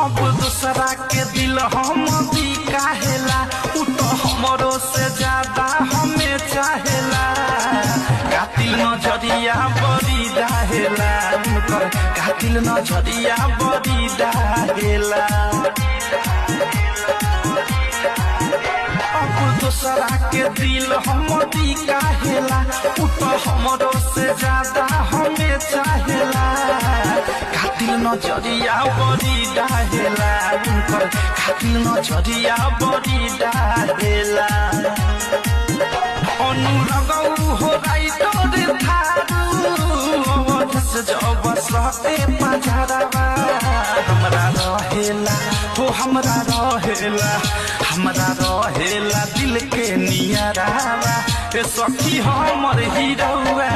अब दूसरा के दिल हम भी काहेला, उ तो हमरो से ज्यादा हमें चाहेला। कातिल नजरिया बड़ी डाहेला, उनकर कातिल नजरिया बड़ी डाहेला। अब दूसरा के दिल हम भी काहेला, उ तो हमरो से ज्यादा हमें चाहेला। कातिल नजरिया बड़ी डाहेला, उनकर कातिल नजरिया बड़ी डाहेला। अनुरगौ हो राइटर थारू जब सते पझरवा हमरा रहेला, हो हमरा रहेला, हमरा रहेला दिल के नियरावा। सखी हमर हीरौआ